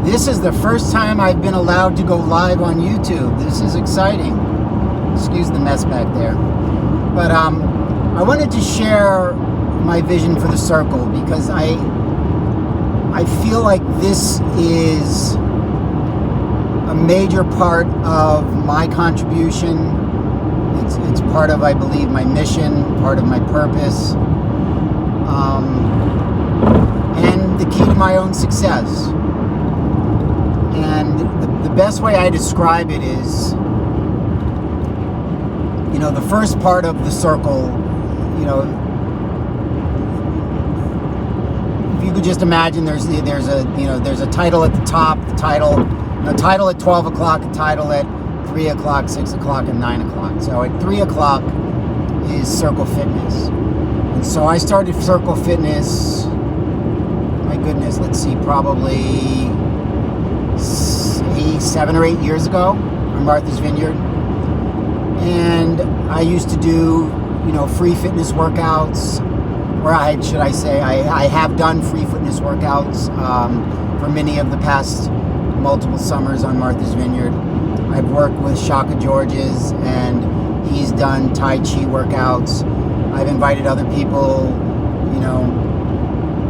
This is the first time I've been allowed to go live on YouTube. This is exciting. Excuse the mess back there. But I wanted to share my vision for the circle because I feel like this is a major part of my contribution. It's part of, I believe, my mission, part of my purpose, and the key to my own success. And the best way I describe it is, the first part of the circle, if you could just imagine there's a title at the top, the title at 12 o'clock, a title at 3 o'clock, 6 o'clock, and 9 o'clock. So at 3 o'clock is Circle Fitness. And so I started Circle Fitness, my goodness, let's see, probably 7 or 8 years ago on Martha's Vineyard. And I used to do, free fitness workouts, or I have done free fitness workouts for many of the past multiple summers on Martha's Vineyard. I've worked with Shaka Georges, and he's done Tai Chi workouts. I've invited other people,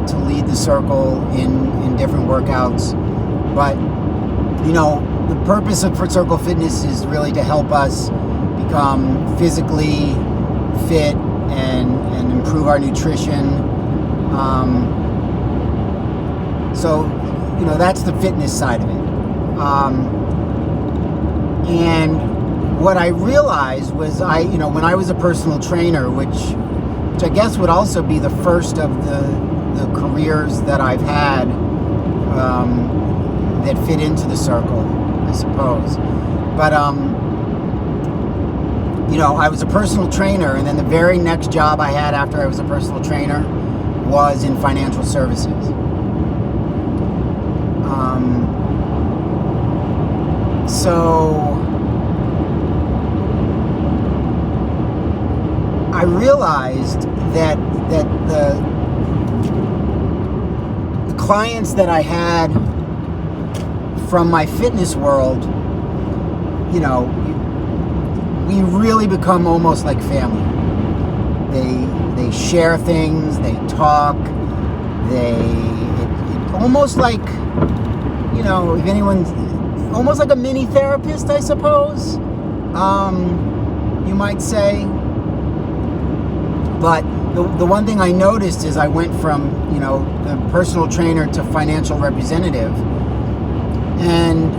to lead the circle in different workouts. But, the purpose for Circle Fitness is really to help us become physically fit and improve our nutrition. So, that's the fitness side of it. And what I realized was when I was a personal trainer, which I guess would also be the first of the careers that I've had that fit into the circle, I suppose. But, I was a personal trainer, and then the very next job I had after I was a personal trainer was in financial services. So I realized that the clients that I had from my fitness world, we really become almost like family. They share things, they talk, it almost like, if anyone's almost like a mini therapist, I suppose, you might say. But the one thing I noticed is I went from, the personal trainer to financial representative. And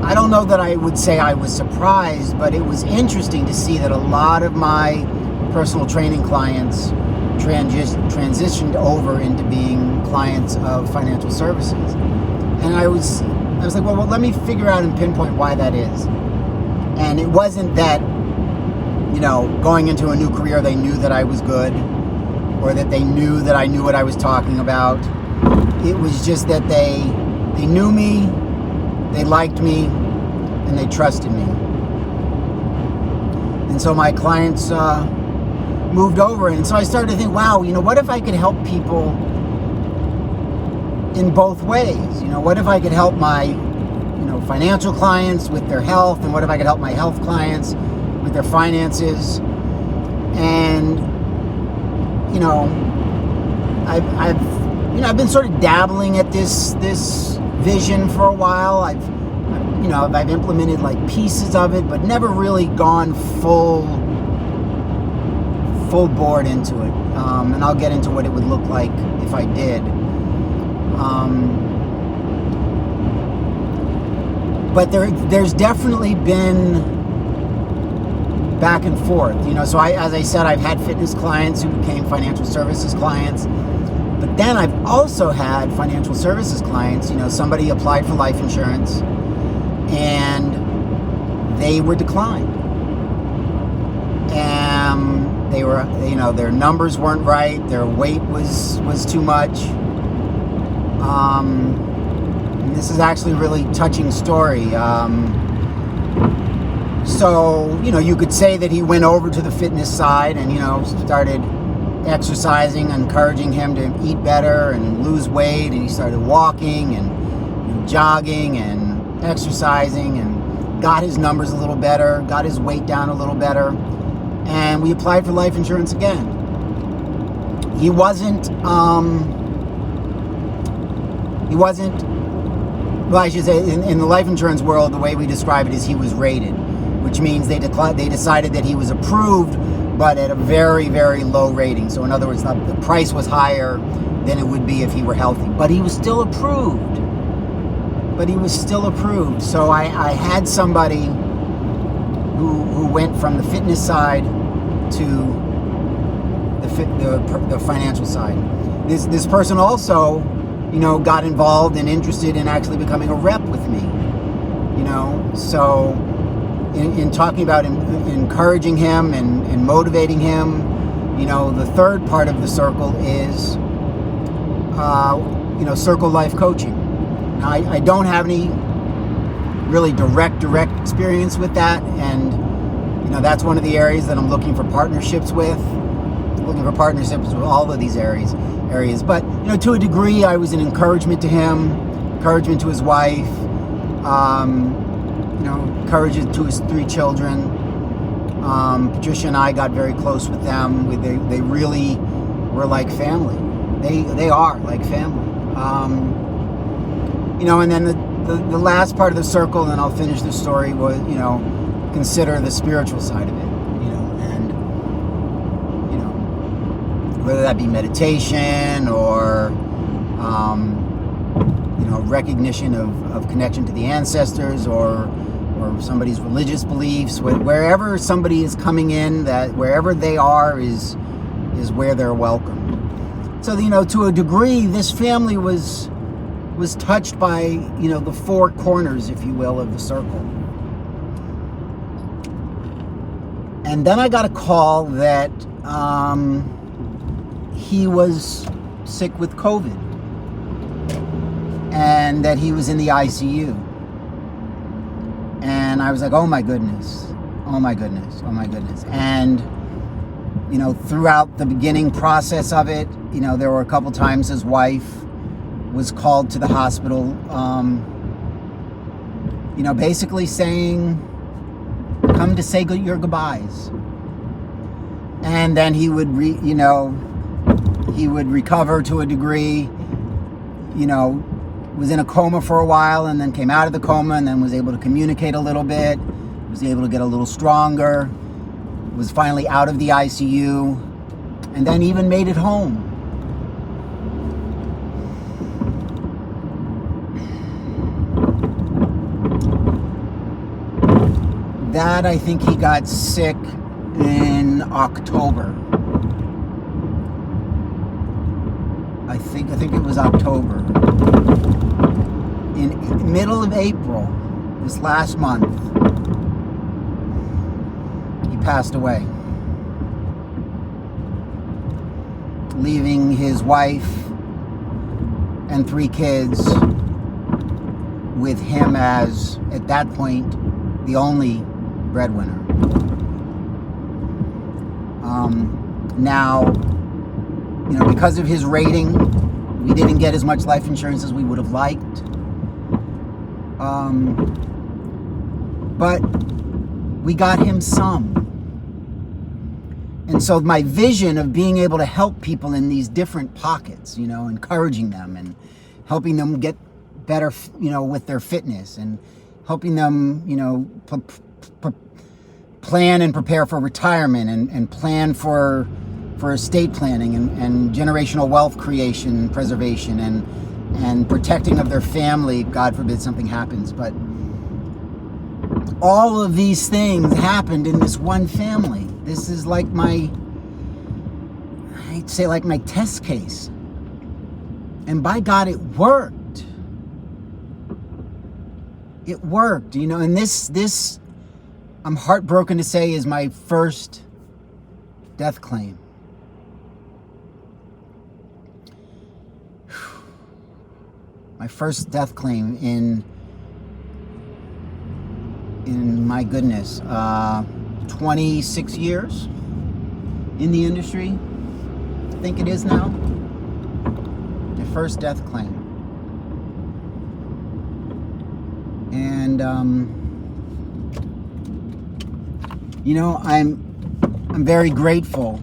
I don't know that I would say I was surprised, but it was interesting to see that a lot of my personal training clients transitioned over into being clients of financial services. And I was like, well, let me figure out and pinpoint why that is. And it wasn't that, going into a new career, they knew that I was good, or that they knew that I knew what I was talking about. It was just that they knew me, they liked me, and they trusted me. And so my clients moved over, and so I started to think, wow, what if I could help people in both ways? What if I could help my, financial clients with their health, and what if I could help my health clients with their finances? And I've been sort of dabbling at this vision for a while. I've implemented like pieces of it, but never really gone full board into it. And I'll get into what it would look like if I did. But there's definitely been back and forth, so as I said, I've had fitness clients who became financial services clients, but then I've also had financial services clients, somebody applied for life insurance and they were declined. And they were, their numbers weren't right, their weight was too much. And this is actually a really touching story. So, you could say that he went over to the fitness side and, started exercising, encouraging him to eat better and lose weight, and he started walking and jogging and exercising and got his numbers a little better, got his weight down a little better, and we applied for life insurance again. He wasn't, well, I should say, in the life insurance world, the way we describe it is he was rated, which means they decided that he was approved, but at a very, very low rating. So in other words, the price was higher than it would be if he were healthy. But he was still approved. So I had somebody who went from the fitness side to the financial side. This person also, got involved and interested in actually becoming a rep with me. So in talking about encouraging him and motivating him, the third part of the circle is, Circle Life Coaching. Now, I don't have any really direct experience with that, and that's one of the areas that I'm looking for partnerships with. Looking for partnerships with all of these areas. But to a degree, I was an encouragement to him, encouragement to his wife, encouragement to his 3 children. Patricia and I got very close with them. They really were like family. They are like family. And then the last part of the circle, and I'll finish the story, was, consider the spiritual side of it, and, whether that be meditation or, recognition of connection to the ancestors or somebody's religious beliefs, wherever somebody is coming in, that wherever they are is where they're welcome. So, to a degree, this family was touched by, the 4 corners, if you will, of the circle. And then I got a call that he was sick with COVID and that he was in the ICU. And I was like, oh my goodness. And, throughout the beginning process of it, there were a couple times his wife was called to the hospital, basically saying, come to say your goodbyes. And then he would, he would recover to a degree, was in a coma for a while and then came out of the coma and then was able to communicate a little bit, was able to get a little stronger, was finally out of the ICU, and then even made it home. That, I think he got sick in October. I think it was October. In middle of April, this last month, he passed away, leaving his wife and 3 kids with him as, at that point, the only breadwinner. Now, because of his rating, we didn't get as much life insurance as we would have liked. But we got him some. And so my vision of being able to help people in these different pockets, encouraging them and helping them get better, with their fitness, and helping them, plan and prepare for retirement and plan for estate planning and generational wealth creation and preservation and protecting of their family, God forbid something happens. But all of these things happened in this one family. This is like my test case. And by God, it worked. It worked, and this I'm heartbroken to say is my first death claim. My first death claim in my goodness, 26 years in the industry. think it is now. My first death claim. And you know, I'm very grateful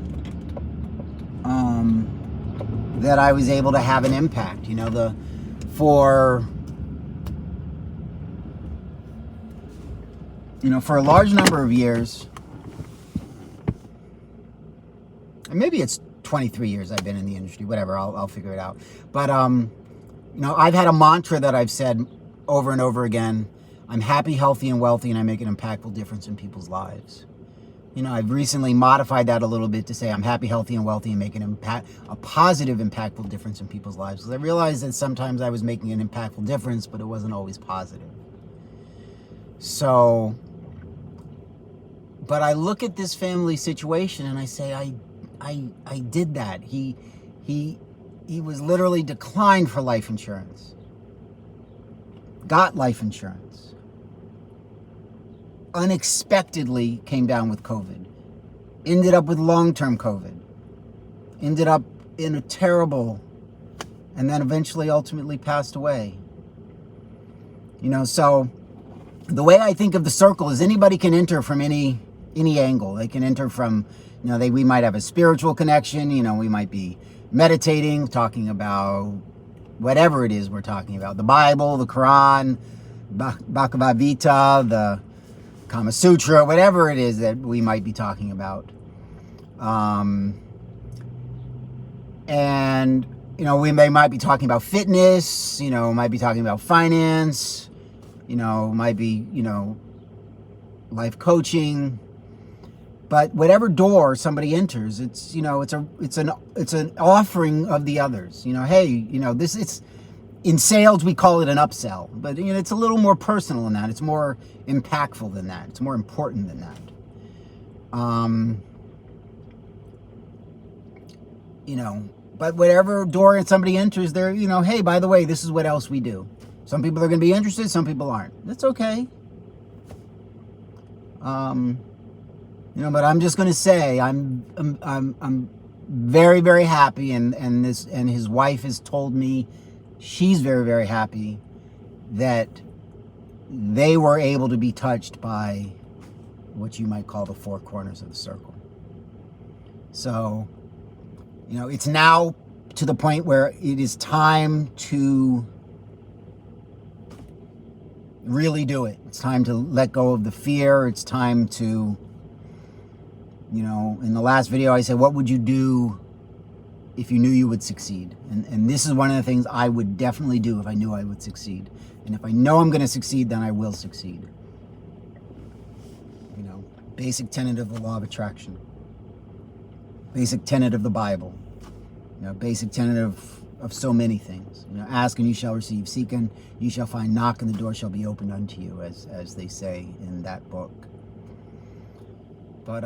that I was able to have an impact. You know, for a large number of years, and maybe it's 23 years I've been in the industry, whatever, I'll figure it out. But, you know, I've had a mantra that I've said over and over again: I'm happy, healthy, and wealthy, and I make an impactful difference in people's lives. You know, I've recently modified that a little bit to say I'm happy, healthy, and wealthy, and make a positive, impactful difference in people's lives. Because I realized that sometimes I was making an impactful difference, but it wasn't always positive. So, but I look at this family situation and I say, I did that. He was literally declined for life insurance, got life insurance, unexpectedly came down with COVID, ended up with long-term COVID, ended up in a terrible, and then eventually ultimately passed away. You know, so the way I think of the circle is anybody can enter from any angle. They can enter from, you know, we might have a spiritual connection, you know, we might be meditating, talking about whatever it is we're talking about, the Bible, the Quran, Bhagavad Gita, the Kama Sutra, whatever it is that we might be talking about. And, you know, they might be talking about fitness, you know, might be talking about finance, you know, might be, you know, life coaching. But whatever door somebody enters, it's, you know, it's an offering of the others. You know, hey, you know, it's in sales we call it an upsell, but you know, it's a little more personal than that. It's more impactful than that. It's more important than that. You know, but whatever door somebody enters, they're, you know, hey, by the way, this is what else we do. Some people are going to be interested, some people aren't. That's okay. You know, but I'm just going to say I'm very, very happy, and his wife has told me she's very, very happy that they were able to be touched by what you might call the four corners of the circle. So, you know, it's now to the point where it is time to really do it. It's time to let go of the fear. It's time to, you know, in the last video I said, what would you do if you knew you would succeed? And this is one of the things I would definitely do if I knew I would succeed. And if I know I'm going to succeed, then I will succeed. You know, basic tenet of the law of attraction. Basic tenet of the Bible. You know, basic tenet of so many things. You know, ask and you shall receive. Seek and you shall find. Knock and the door shall be opened unto you, as they say in that book. But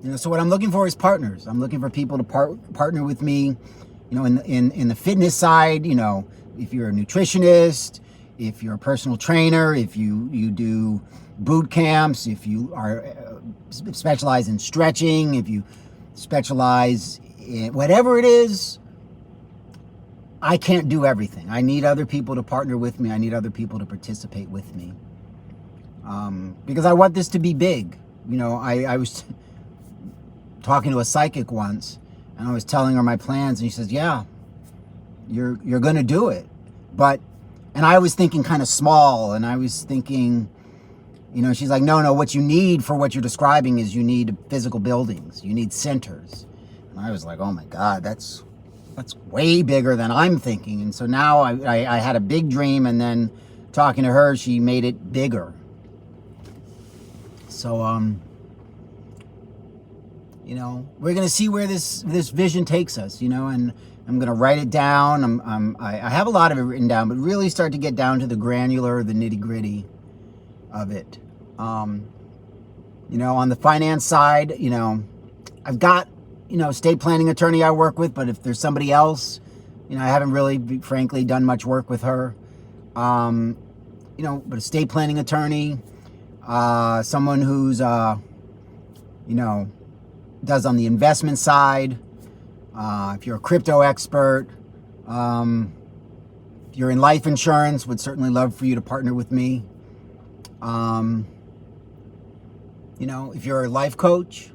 you know, so what I'm looking for is partners. I'm looking for people to partner with me. You know, in the fitness side. You know, if you're a nutritionist, if you're a personal trainer, if you do boot camps, if you are specialize in stretching, if you specialize in whatever it is. I can't do everything. I need other people to partner with me. I need other people to participate with me. Because I want this to be big. You know, I was talking to a psychic once, and I was telling her my plans, and she says, yeah, you're going to do it. And I was thinking kind of small, and I was thinking, you know, she's like, no, what you need for what you're describing is you need physical buildings. You need centers. And I was like, oh my God, that's way bigger than I'm thinking. And so now I had a big dream, and then talking to her, she made it bigger. So, you know, we're going to see where this vision takes us, you know, and I'm going to write it down. I have a lot of it written down, but really start to get down to the granular, the nitty gritty of it. You know, on the finance side, you know, I've got, you know, estate planning attorney I work with, but if there's somebody else, you know, I haven't really, frankly, done much work with her. You know, but estate planning attorney, someone who's, you know, does on the investment side. If you're a crypto expert, if you're in life insurance, would certainly love for you to partner with me. If you're a life coach,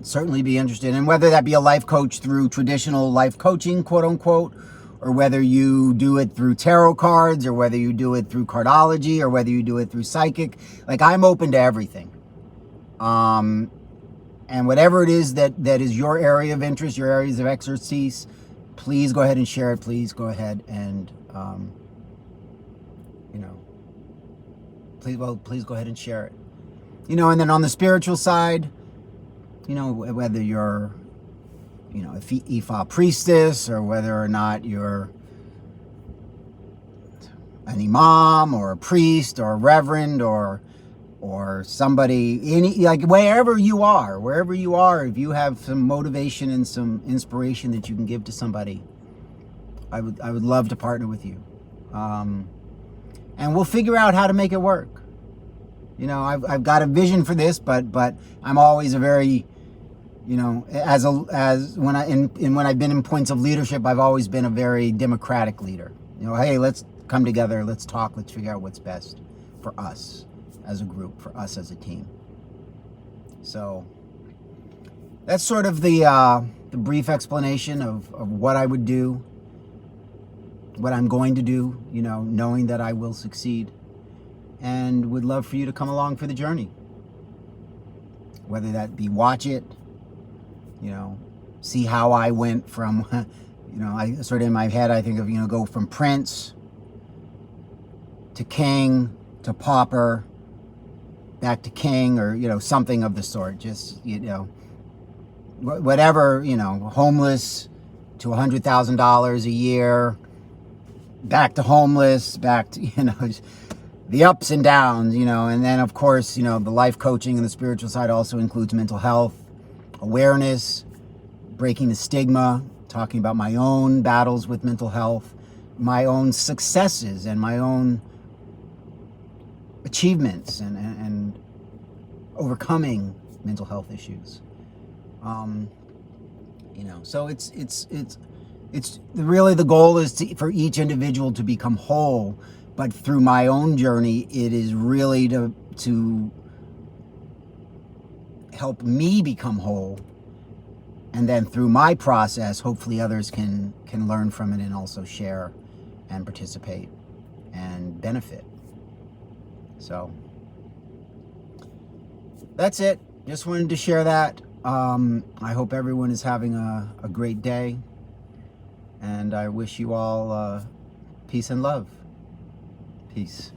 certainly be interested. And whether that be a life coach through traditional life coaching, quote unquote, or whether you do it through tarot cards, or whether you do it through cardology, or whether you do it through psychic, like, I'm open to everything. And whatever it is that is your area of interest, your areas of expertise, please go ahead and share it. Please go ahead and, please go ahead and share it. And then on the spiritual side, whether you're, a Ifa priestess, or whether or not you're an imam or a priest or a reverend or somebody, wherever you are, if you have some motivation and some inspiration that you can give to somebody, I would love to partner with you. And we'll figure out how to make it work. I've got a vision for this, but I'm always a very, when I've been in points of leadership, I've always been a very democratic leader. Hey, let's come together, let's talk, let's figure out what's best for us as a group, for us as a team. So that's sort of the brief explanation of what I would do, what I'm going to do, knowing that I will succeed, and would love for you to come along for the journey. Whether that be watch it, see how I went from, I sort of in my head, I think of, go from prince to king to pauper, back to king, or, something of the sort. Just, whatever, homeless to $100,000 a year, back to homeless, back to, the ups and downs, and then of course, the life coaching and the spiritual side also includes mental health, awareness, breaking the stigma, talking about my own battles with mental health, my own successes and my own achievements and overcoming mental health issues. So it's really, the goal is for each individual to become whole. But through my own journey, it is really to help me become whole. And then through my process, hopefully others can learn from it and also share and participate and benefit. So that's it. Just wanted to share that. I hope everyone is having a great day. And I wish you all peace and love. Peace.